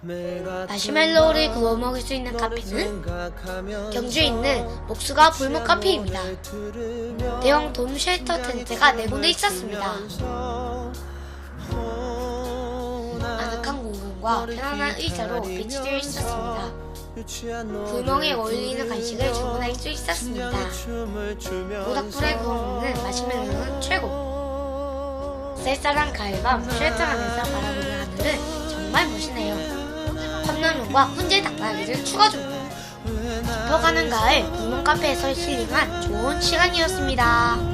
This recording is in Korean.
마시멜로우를 구워 먹을 수 있는 카페는 경주에 있는 목수가 불목 카페입니다. 대형 돔 쉘터 텐트가 4군데 있었습니다. 아늑한 공간과 편안한 의자로 배치되어 있었습니다. 불멍에 어울리는 간식을 주문할 수 있었습니다. 모닥불에 구워 먹는 마시멜로우는 최고! 쌀쌀한 가을밤 쉘터 안에서 바라보는 하늘은 정말 멋있네요. 컵라면과 훈제 닭다리를 추가 줍니다. 깊어가는 가을 불멍 카페에서 힐링한 좋은 시간이었습니다.